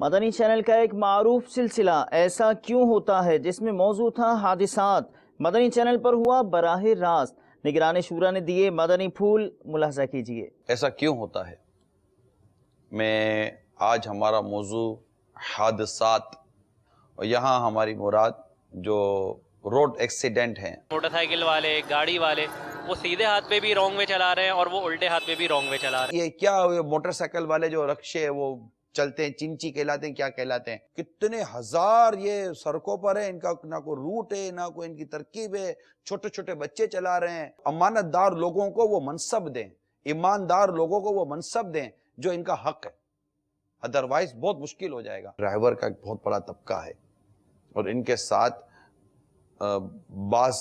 مدنی channel کا ایک معروف سلسلہ ایسا کیوں ہوتا ہے جس میں موضوع تھا حادثات، مدنی چینل پر ہوا براہ راست۔ نگران شورا نے دیے مدنی پھول، ملاحظہ کیجئے۔ ایسا کیوں ہوتا ہے میں آج ہمارا موضوع حادثات، اور یہاں ہماری مراد جو روڈ ایکسیڈنٹ ہیں، موٹر سائیکل والے، گاڑی والے، وہ سیدھے ہاتھ پہ بھی رانگ وے چلا رہے ہیں اور وہ الٹے ہاتھ پہ بھی رانگ وے چلا رہے ہیں۔ یہ کیا موٹر سائیکل والے جو رکشے وہ چلتے ہیں، چنچی کہلاتے ہیں، کیا کہلاتے ہیں، کتنے ہزار یہ سڑکوں پر ہیں، ان کا نہ کوئی روٹ ہے نہ کوئی ان کی ترکیب ہے، چھوٹے چھوٹے بچے چلا رہے ہیں۔ امانت دار لوگوں کو وہ منصب دیں، ایماندار لوگوں کو وہ منصب دیں جو ان کا حق ہے، ادروائز بہت مشکل ہو جائے گا۔ ڈرائیور کا ایک بہت بڑا طبقہ ہے اور ان کے ساتھ بعض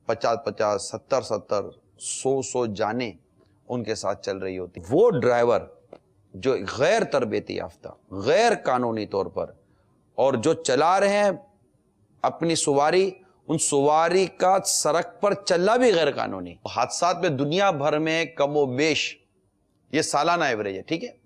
50 70 100 جانیں ان کے ساتھ چل رہی ہوتی۔ وہ ڈرائیور جو غیر تربیتی یافتہ، غیر قانونی طور پر، اور جو چلا رہے ہیں اپنی سواری، ان سواری کا سڑک پر چلنا بھی غیر قانونی۔ حادثات میں دنیا بھر میں کم و بیش، یہ سالانہ ایوریج ہے، ٹھیک ہے،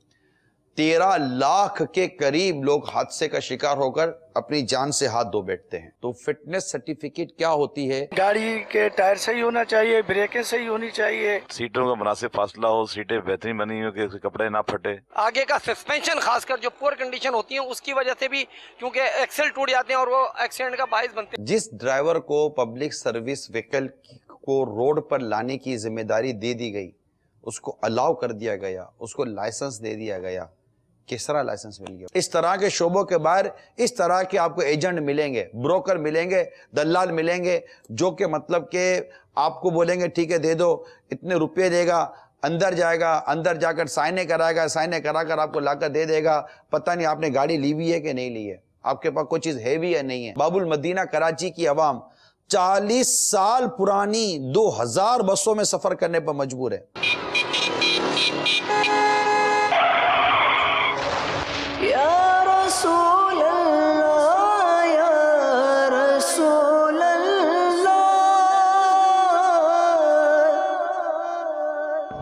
13 لاکھ کے قریب لوگ حادثے کا شکار ہو کر اپنی جان سے ہاتھ دھو بیٹھتے ہیں۔ تو فٹنس سرٹیفکیٹ کیا ہوتی ہے؟ گاڑی کے ٹائر صحیح ہونا چاہیے، بریکیں صحیح ہونی چاہیے، سیٹوں کا مناسب فاصلہ ہو، سیٹیں بہترین بنی ہو کہ کپڑے نہ پھٹے، آگے کا سسپینشن خاص کر جو پور کنڈیشن ہوتی ہیں اس کی وجہ سے بھی، کیونکہ ایکسل ٹوٹ جاتے ہیں اور وہ ایکسیڈنٹ کا باعث بنتے ہیں۔ جس ڈرائیور کو پبلک سروس وہیکل کو روڈ پر لانے کی ذمہ داری دے دی گئی، اس کو الاؤ کر دیا گیا، اس کو لائسنس دے دیا گیا، کس طرح لائسنس مل گیا؟ اس طرح کے شعبوں کے باہر اس طرح کے آپ کو ایجنٹ ملیں گے، بروکر ملیں گے، دلال ملیں گے، جو کہ مطلب کہ آپ کو بولیں گے ٹھیک ہے دے دو، اتنے روپے دے گا، اندر جائے گا، اندر جا کر سائنیں کرائے گا، سائنیں کرا کر آپ کو لا کر دے دے گا، پتہ نہیں آپ نے گاڑی لی ہوئی ہے کہ نہیں لی ہے، آپ کے پاس کوئی چیز ہے بھی یا نہیں ہے۔ باب المدینہ کراچی کی عوام 40 سال پرانی 2000 بسوں میں سفر کرنے پر مجبور ہے۔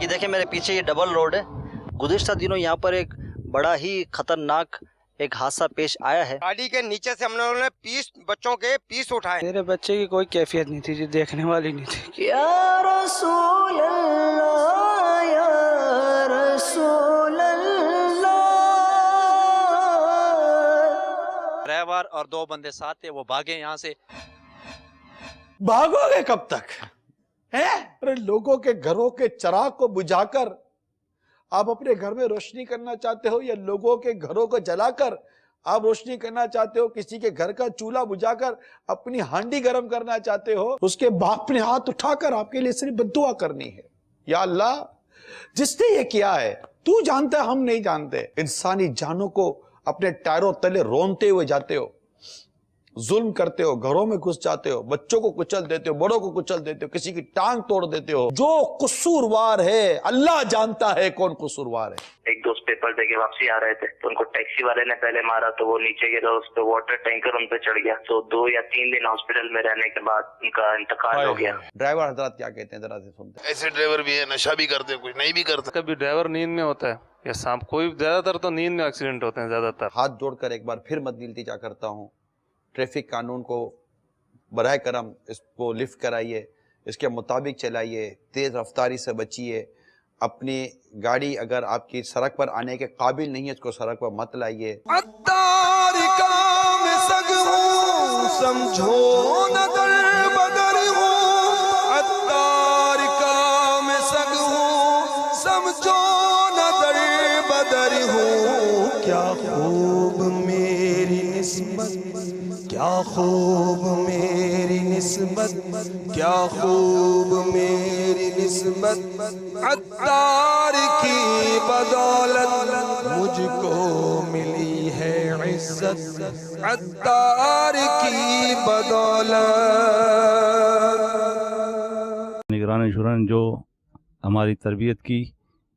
یہ دیکھیں میرے پیچھے یہ ڈبل روڈ ہے، گزشتہ دنوں یہاں پر ایک بڑا ہی خطرناک ایک حادثہ پیش آیا ہے۔ گاڑی کے نیچے سے ہم لوگوں نے بچوں کے پیس اٹھائے۔ میرے بچے کی کوئی کیفیت نہیں تھی، جو دیکھنے والی نہیں تھی۔ یا رسول اللہ یا رسول اللہ۔ ڈرائیور اور 2 بندے ساتھ تھے، وہ بھاگے یہاں سے۔ بھاگو گے کب تک؟ ارے لوگوں کے گھروں کے چراغ کو بجھا کر آپ اپنے گھر میں روشنی کرنا چاہتے ہو، یا لوگوں کے گھروں کو جلا کر آپ روشنی کرنا چاہتے ہو؟ کسی کے گھر کا چولہا بجھا کر اپنی ہانڈی گرم کرنا چاہتے ہو؟ اس کے باپ نے ہاتھ اٹھا کر آپ کے لیے صرف بددعا کرنی ہے، یا اللہ جس نے یہ کیا ہے تو جانتا ہے، ہم نہیں جانتے۔ انسانی جانوں کو اپنے ٹائروں تلے رونتے ہوئے جاتے ہو، ظلم کرتے ہو، گھروں میں گھس جاتے ہو، بچوں کو کچل دیتے ہو، بڑوں کو کچل دیتے ہو، کسی کی ٹانگ توڑ دیتے ہو۔ جو قصوروار ہے اللہ جانتا ہے کون قصوروار ہے۔ ایک دوست پیپر دے کے واپسی آ رہے تھے تو ان کو ٹیکسی والے نے پہلے مارا تو وہ نیچے گرا، اس پہ واٹر ٹینکر ان پہ چڑھ گیا، تو 2 یا 3 دن ہاسپٹل میں رہنے کے بعد ان کا انتقال ہو گیا۔ ڈرائیور حضرات کیا کہتے ہیں ذرا سے سنتے ہیں۔ ایسے ڈرائیور بھی ہیں، نشہ بھی کرتے ہیں، کچھ نہیں بھی کرتے۔ کبھی ڈرائیور نیند میں ہوتا ہے یا سانپ، کوئی زیادہ تر تو نیند میں ایکسیڈنٹ ہوتے ہیں زیادہ تر۔ ہاتھ جوڑ کر ایک بار پھر مدنی التجا کرتا ہوں، ٹریفک قانون کو براہ کرم اس کو لفٹ کرائیے، اس کے مطابق چلائیے، تیز رفتاری سے بچیے، اپنی گاڑی اگر آپ کی سڑک پر آنے کے قابل نہیں ہے اس کو سڑک پر مت لائیے۔ عطار کا میں سگ ہوں سمجھو نہ در بدر ہوں، عطار کا میں سگ ہوں سمجھو نہ در بدر ہوں، کیا خوب میری نسبت، کیا خوب میری نسبت، کیا خوب میری نسبت، عطار کی بدولت مجھ کو ملی ہے عزت، عطار کی بدولت۔ نگران شورا نے جو ہماری تربیت کی،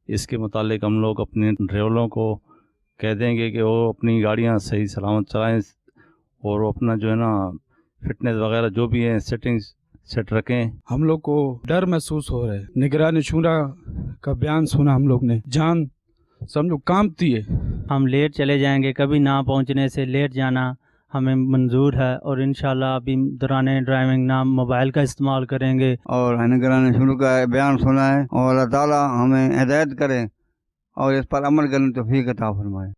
اس کے متعلق ہم لوگ اپنے ڈرائیوروں کو کہہ دیں گے کہ وہ اپنی گاڑیاں صحیح سلامت چلائیں اور وہ اپنا جو ہے نا فٹنس وغیرہ جو بھی ہے سیٹنگز سیٹ رکھیں۔ ہم لوگ کو ڈر محسوس ہو رہا ہے، نگران شورا کا بیان سنا ہم لوگ نے، جان سمجھو کانپتی ہے۔ ہم لیٹ چلے جائیں گے، کبھی نہ پہنچنے سے لیٹ جانا ہمیں منظور ہے، اور انشاءاللہ ابھی دوران ڈرائیونگ نہ موبائل کا استعمال کریں گے۔ اور نگران شروع کا بیان سنا ہے، اور اللہ تعالیٰ ہمیں ہدایت کرے اور اس پر عمل کرنے توفیق عطا فرمائے۔